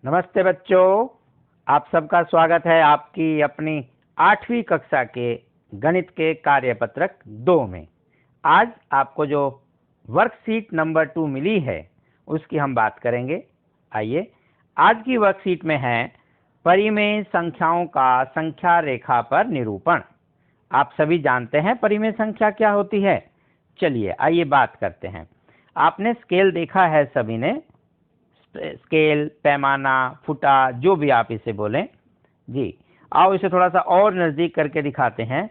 नमस्ते बच्चों, आप सबका स्वागत है आपकी अपनी 8वीं कक्षा के गणित के कार्यपत्रक 2 में। आज आपको जो वर्कशीट नंबर 2 मिली है उसकी हम बात करेंगे। आइए, आज की वर्कशीट में है परिमेय संख्याओं का संख्या रेखा पर निरूपण। आप सभी जानते हैं परिमेय संख्या क्या होती है। चलिए आइए बात करते हैं। आपने स्केल देखा है सभी ने, स्केल, पैमाना, फुटा, जो भी आप इसे बोलें जी। आओ इसे थोड़ा सा और नज़दीक करके दिखाते हैं।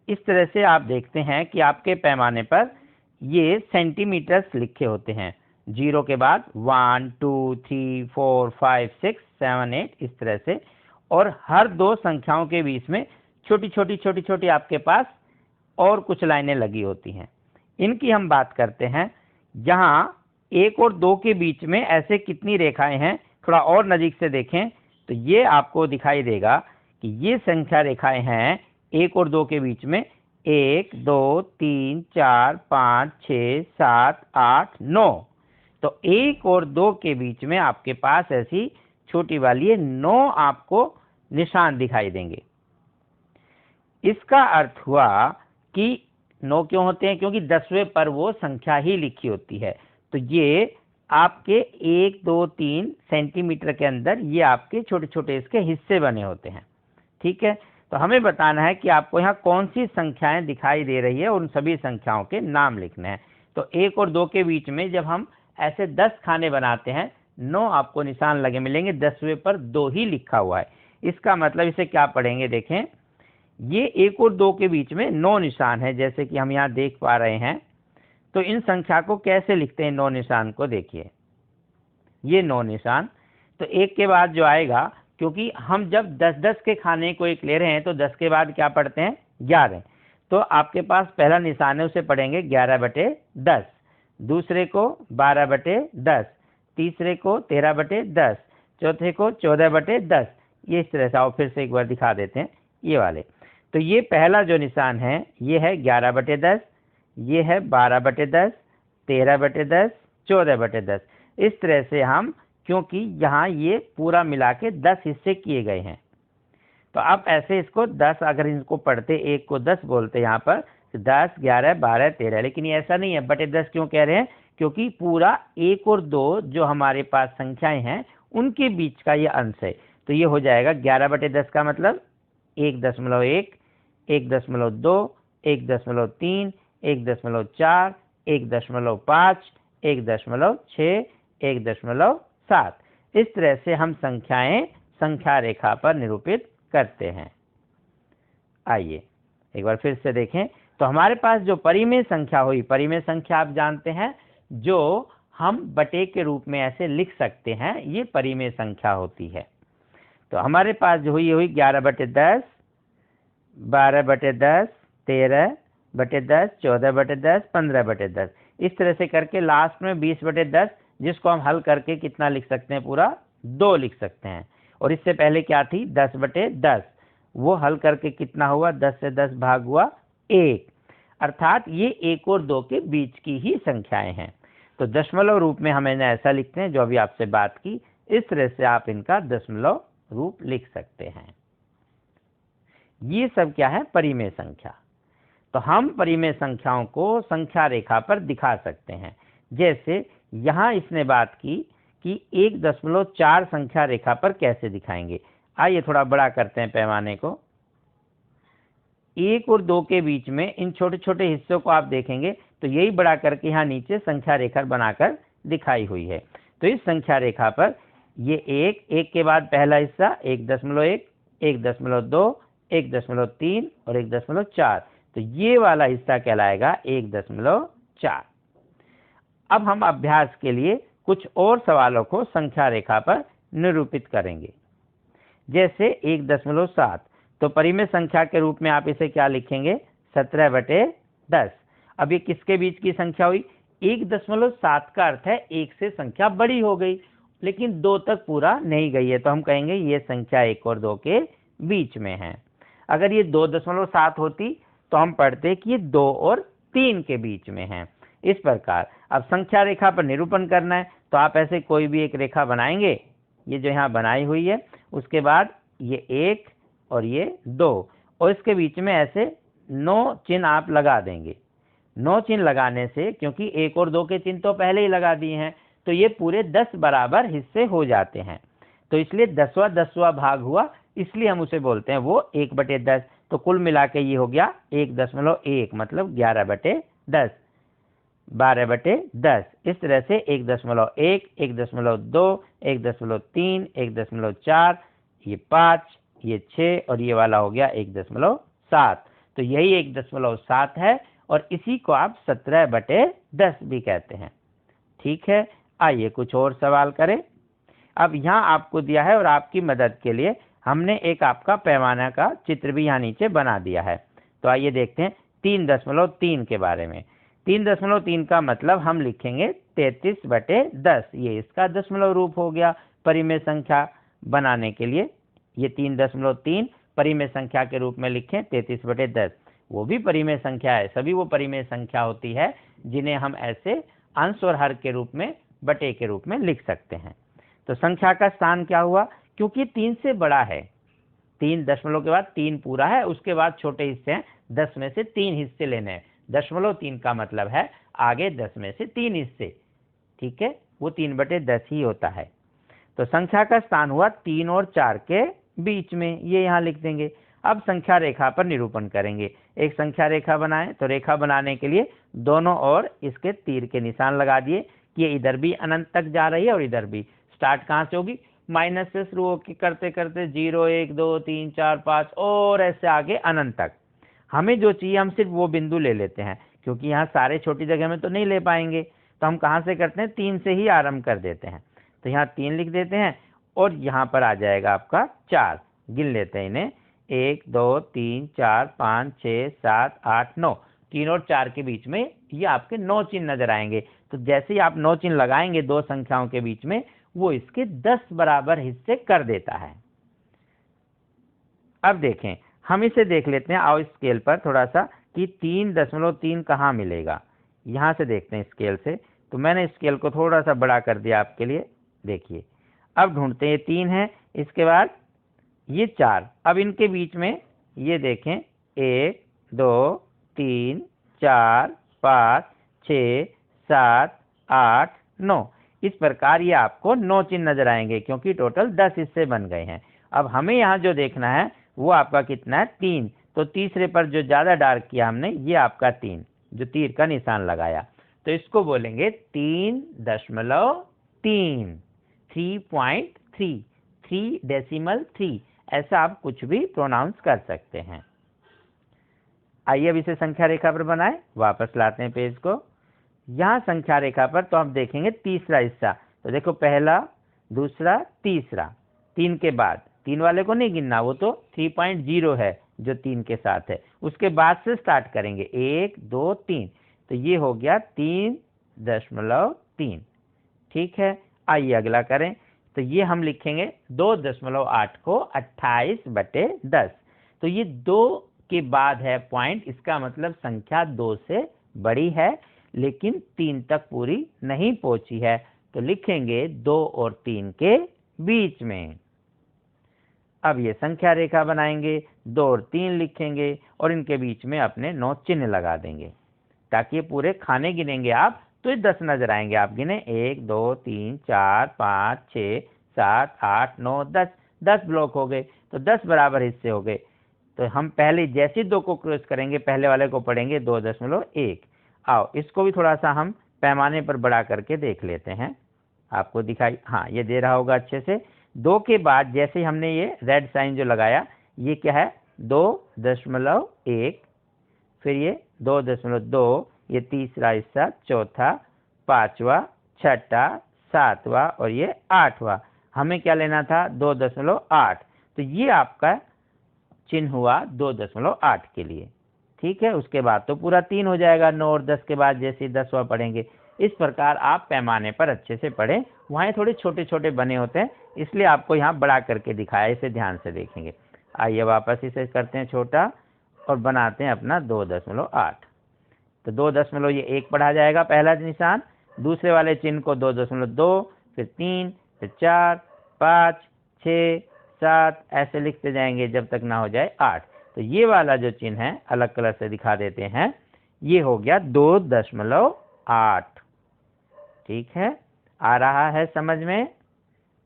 इस तरह से आप देखते हैं कि आपके पैमाने पर ये सेंटीमीटर्स लिखे होते हैं। 0 के बाद 1 2 3 4 5 6 7 8 इस तरह से, और हर दो संख्याओं के बीच में छोटी छोटी आपके पास और कुछ लाइनें लगी होती हैं। इनकी हम बात करते हैं। जहाँ 1 और 2 के बीच में ऐसे कितनी रेखाएं हैं, थोड़ा और नजीक से देखें तो ये आपको दिखाई देगा कि ये संख्या रेखाएं हैं 1 और 2 के बीच में 1 2 3 4 5 6 7 8 9। तो 1 और 2 के बीच में आपके पास ऐसी छोटी वाली 9 आपको निशान दिखाई देंगे। इसका अर्थ हुआ कि 9 क्यों होते हैं, क्योंकि 10वें पर वो संख्या ही लिखी होती है। तो ये आपके 1 2 3 सेंटीमीटर के अंदर ये आपके छोटे छोटे इसके हिस्से बने होते हैं। ठीक है, तो हमें बताना है कि आपको यहाँ कौन सी संख्याएं दिखाई दे रही है, उन सभी संख्याओं के नाम लिखने हैं। तो 1 और 2 के बीच में जब हम ऐसे 10 खाने बनाते हैं, 9 आपको निशान लगे मिलेंगे, 10वें पर 2 ही लिखा हुआ है। इसका मतलब इसे क्या पढ़ेंगे, देखें, ये 1 और 2 के बीच में 9 निशान है, जैसे कि हम यहाँ देख पा रहे हैं। तो इन संख्या को कैसे लिखते हैं, 9 निशान को देखिए, ये 9 निशान। तो 1 के बाद जो आएगा, क्योंकि हम जब 10-10 के खाने को एक ले रहे हैं तो 10 के बाद क्या पढ़ते हैं, 11। तो आपके पास पहला निशान है, उसे पढ़ेंगे 11/10, दूसरे को 12/10, तीसरे को 13/10, चौथे को 14/10। ये इस तरह से, आओ फिर से एक बार दिखा देते हैं ये वाले। तो ये पहला जो निशान है ये है 11/10, ये है 12/10, 13/10, 14/10। इस तरह से हम, क्योंकि यहाँ ये पूरा मिला के 10 हिस्से किए गए हैं, तो आप ऐसे इसको 10, अगर इनको पढ़ते 1 को 10 बोलते यहाँ पर 10 11 12 13, लेकिन ये ऐसा नहीं है। बटे 10 क्यों कह रहे हैं, क्योंकि पूरा 1 और 2 जो हमारे पास संख्याएं हैं उनके बीच का ये अंश है। तो ये हो जाएगा 11/10 का मतलब 1.1, 1.2, 1.3, 1.4, 1.5, 1.6, 1.7। इस तरह से हम संख्याएं संख्या रेखा पर निरूपित करते हैं। आइए एक बार फिर से देखें। तो हमारे पास जो परिमेय संख्या हुई, परिमेय संख्या आप जानते हैं जो हम बटे के रूप में ऐसे लिख सकते हैं, ये परिमेय संख्या होती है। तो हमारे पास जो हुई 11/10, 12/10, 13/10, 14/10, 15/10, इस तरह से करके लास्ट में 20/10, जिसको हम हल करके कितना लिख सकते हैं, पूरा 2 लिख सकते हैं। और इससे पहले क्या थी, 10/10, वो हल करके कितना हुआ, 10 से 10 भाग हुआ 1। अर्थात ये 1 और 2 के बीच की ही संख्याएं हैं। तो दशमलव रूप में हम इन्हें ऐसा लिखते हैं, जो अभी आपसे बात की, इस तरह से आप इनका दशमलव रूप लिख सकते हैं। ये सब क्या है, परिमेय संख्या। तो हम परिमेय संख्याओं को संख्या रेखा पर दिखा सकते हैं। जैसे यहाँ इसने बात की कि 1.4 संख्या रेखा पर कैसे दिखाएंगे। आइए थोड़ा बड़ा करते हैं पैमाने को। 1 और 2 के बीच में इन छोटे छोटे हिस्सों को आप देखेंगे तो यही बड़ा करके यहाँ नीचे संख्या रेखा बनाकर दिखाई हुई है। तो इस संख्या रेखा पर ये 1 के बाद पहला हिस्सा 1.1, 1.2, 1.3 और 1.4। तो ये वाला हिस्सा कहलाएगा 1.4। अब हम अभ्यास के लिए कुछ और सवालों को संख्या रेखा पर निरूपित करेंगे। जैसे 1.7, तो परिमेय संख्या के रूप में आप इसे क्या लिखेंगे, 17/10। अब ये किसके बीच की संख्या हुई, 1.7 का अर्थ है 1 से संख्या बड़ी हो गई, लेकिन 2 तक पूरा नहीं गई है, तो हम कहेंगे ये संख्या 1 और 2 के बीच में है। अगर ये 2.7 होती तो हम पढ़ते कि ये 2 और 3 के बीच में है। इस प्रकार अब संख्या रेखा पर निरूपण करना है, तो आप ऐसे कोई भी एक रेखा बनाएंगे ये जो यहाँ बनाई हुई है, उसके बाद ये 1 और ये 2, और इसके बीच में ऐसे 9 चिन्ह आप लगा देंगे। 9 चिन्ह लगाने से, क्योंकि 1 और 2 के चिन्ह तो पहले ही लगा दिए हैं, तो ये पूरे 10 बराबर हिस्से हो जाते हैं। तो इसलिए 10वां 10वां भाग हुआ, इसलिए हम उसे बोलते हैं वो 1/10। तो कुल मिला के ये हो गया 1.1, मतलब 11/10, 12/10। इस तरह से 1.1, 1.2, 1.3, 1.4, ये 5, ये 6 और ये वाला हो गया 1.7। तो यही 1.7 है, और इसी को आप 17/10 भी कहते हैं। ठीक है, आइए कुछ और सवाल करें। अब यहाँ आपको दिया है, और आपकी मदद के लिए हमने एक आपका पैमाना का चित्र भी यहाँ नीचे बना दिया है। तो आइए देखते हैं 3.3 के बारे में। 3.3 का मतलब हम लिखेंगे 33/10। ये इसका दशमलव रूप हो गया परिमेय संख्या बनाने के लिए। ये 3.3 परिमेय संख्या के रूप में लिखें 33/10। वो भी परिमेय संख्या है, सभी वो परिमेय संख्या होती है जिन्हें हम ऐसे अंश और हर के रूप में, बटे के रूप में लिख सकते हैं। तो संख्या का स्थान क्या हुआ, क्योंकि 3 से बड़ा है, 3 दशमलव के बाद 3 पूरा है, उसके बाद छोटे हिस्से हैं, 10 में से 3 हिस्से लेने हैं। 0.3 का मतलब है आगे 10 में से 3 हिस्से। ठीक है, वो 3/10 ही होता है। तो संख्या का स्थान हुआ 3 और 4 के बीच में, ये यहाँ लिख देंगे। अब संख्या रेखा पर निरूपण करेंगे। एक संख्या रेखा बनाएं, तो रेखा बनाने के लिए दोनों ओर इसके तीर के निशान लगा दिए कि ये इधर भी अनंत तक जा रही है और इधर भी। स्टार्ट कहाँ से होगी, माइनस से शुरू होकर करते करते 0, 1, 2, 3, 4, 5 और ऐसे आगे अनंत तक। हमें जो चाहिए हम सिर्फ वो बिंदु ले लेते हैं, क्योंकि यहाँ सारे छोटी जगह में तो नहीं ले पाएंगे, तो हम कहाँ से करते हैं, 3 से ही आरंभ कर देते हैं। तो यहाँ 3 लिख देते हैं, और यहाँ पर आ जाएगा आपका 4। गिन लेते हैं इन्हें, 1, 2, 3, 4, 5, 6, 7, 8, 9। 3 और 4 के बीच में ये आपके 9 चिन्ह नजर आएंगे। तो जैसे ही आप 9 चिन्ह लगाएंगे दो संख्याओं के बीच में, वो इसके 10 बराबर हिस्से कर देता है। अब देखें, हम इसे देख लेते हैं, आओ स्केल पर थोड़ा सा, कि 3.3 कहाँ मिलेगा। यहाँ से देखते हैं स्केल से। तो मैंने स्केल को थोड़ा सा बड़ा कर दिया आपके लिए, देखिए। अब ढूंढते हैं, ये 3 है, इसके बाद ये 4। अब इनके बीच में ये देखें, 1, 2, 3, 4, 5, 6, 7, 8, 9। इस प्रकार ये आपको 9 चिन्ह नजर आएंगे, क्योंकि टोटल 10 हिस्से बन गए हैं। अब हमें यहाँ जो देखना है वो आपका कितना है, 3। तो तीसरे पर जो ज्यादा डार्क किया हमने, ये आपका 3, जो तीर का निशान लगाया, तो इसको बोलेंगे 3.3, 3.3, 3.3। ऐसा आप कुछ भी प्रोनाउंस कर सकते हैं। आइए अब इसे संख्या रेखा पर बनाएं। वापस लाते हैं पेज को। यहाँ संख्या रेखा पर तो हम देखेंगे तीसरा हिस्सा। तो देखो, पहला, दूसरा, तीसरा, 3 के बाद, 3 वाले को नहीं गिनना, वो तो 3.0 है जो 3 के साथ है। उसके बाद से स्टार्ट करेंगे, 1, 2, 3। तो ये हो गया 3.3। ठीक है, आइए अगला करें। तो ये हम लिखेंगे 2.8 को 28/10। तो ये 2 के बाद है पॉइंट, इसका मतलब संख्या 2 से बड़ी है, लेकिन 3 तक पूरी नहीं पहुंची है। तो लिखेंगे 2 और 3 के बीच में। अब ये संख्या रेखा बनाएंगे, 2 और 3 लिखेंगे, और इनके बीच में अपने 9 चिन्ह लगा देंगे, ताकि ये पूरे खाने गिनेंगे आप तो ये 10 नजर आएंगे। आप गिने, 1, 2, 3, 4, 5, 6, 7, 8, 9, 10। 10 ब्लॉक हो गए, तो 10 बराबर हिस्से हो गए। तो हम पहले जैसे 2 को क्रॉस करेंगे, पहले वाले को पढ़ेंगे 2.1। आओ इसको भी थोड़ा सा हम पैमाने पर बड़ा करके देख लेते हैं। आपको दिखाई, हाँ, ये दे रहा होगा अच्छे से। 2 के बाद जैसे ही हमने ये रेड साइन जो लगाया, ये क्या है, 2.1, फिर ये 2.2, ये तीसरा हिस्सा, चौथा, 5वां, 6ठा, 7वां और ये 8वां। हमें क्या लेना था, 2.8। तो ये आपका चिन्ह हुआ 2.8 के लिए। ठीक है, उसके बाद तो पूरा 3 हो जाएगा। 9 और 10 के बाद जैसे 10वां पढ़ेंगे। इस प्रकार आप पैमाने पर अच्छे से पढ़ें। वहाँ थोड़े छोटे छोटे बने होते हैं, इसलिए आपको यहाँ बड़ा करके दिखाया, इसे ध्यान से देखेंगे। आइए वापस इसे करते हैं छोटा और बनाते हैं अपना 2.8। तो 2 ये 1 पढ़ा जाएगा, पहला निशान। दूसरे वाले चिन्ह को 2.2, फिर 3, फिर 4, 5, 6, 7 ऐसे लिखते जाएंगे जब तक ना हो जाए 8। तो ये वाला जो चिन्ह है अलग कलर से दिखा देते हैं, ये हो गया 2.8। ठीक है, आ रहा है समझ में?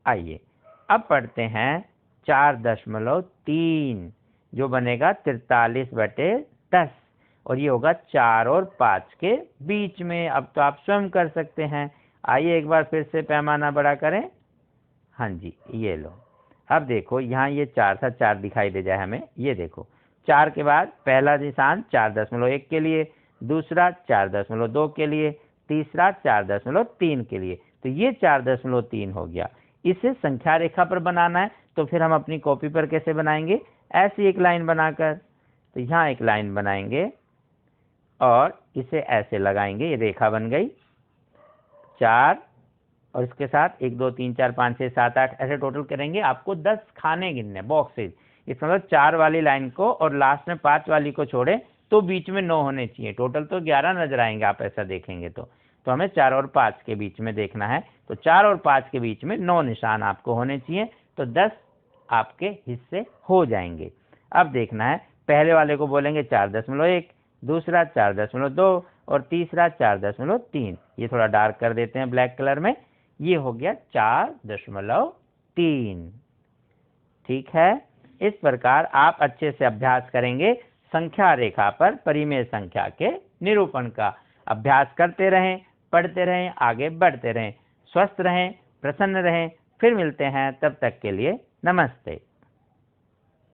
आइए अब पढ़ते हैं 4.3 जो बनेगा 43/10 और ये होगा 4 और 5 के बीच में। अब तो आप स्वयं कर सकते हैं। आइए एक बार फिर से पैमाना बड़ा करें। हाँ जी, ये लो। अब देखो यहाँ ये 4 था, 4 दिखाई दे जाए हमें। ये देखो 4 के बाद पहला निशान 4.1 के लिए, दूसरा 4.2 के लिए, तीसरा 4.3 के लिए। तो ये 4.3 हो गया। इसे संख्या रेखा पर बनाना है तो फिर हम अपनी कॉपी पर कैसे बनाएंगे? ऐसी एक लाइन बनाकर। तो यहाँ एक लाइन बनाएंगे और इसे ऐसे लगाएंगे, ये रेखा बन गई। 4 और इसके साथ 1 2 3 4 5 6 7 8 ऐसे टोटल करेंगे। आपको 10 खाने गिनने, बॉक्सेज। इस मतलब 4 वाली लाइन को और लास्ट में 5 वाली को छोड़े तो बीच में 9 होने चाहिए। टोटल तो 11 नजर आएंगे आप ऐसा देखेंगे तो हमें 4 और 5 के बीच में देखना है। तो 4 और 5 के बीच में 9 निशान आपको होने चाहिए, तो 10 आपके हिस्से हो जाएंगे। अब देखना है, पहले वाले को बोलेंगे 4.1, दूसरा 4.2 और तीसरा 4.3। ये थोड़ा डार्क कर देते हैं ब्लैक कलर में। ये हो गया 4.3। ठीक है, इस प्रकार आप अच्छे से अभ्यास करेंगे संख्या रेखा पर परिमेय संख्या के निरूपण का। अभ्यास करते रहें, पढ़ते रहें, आगे बढ़ते रहें। स्वस्थ रहें, प्रसन्न रहें। फिर मिलते हैं, तब तक के लिए नमस्ते।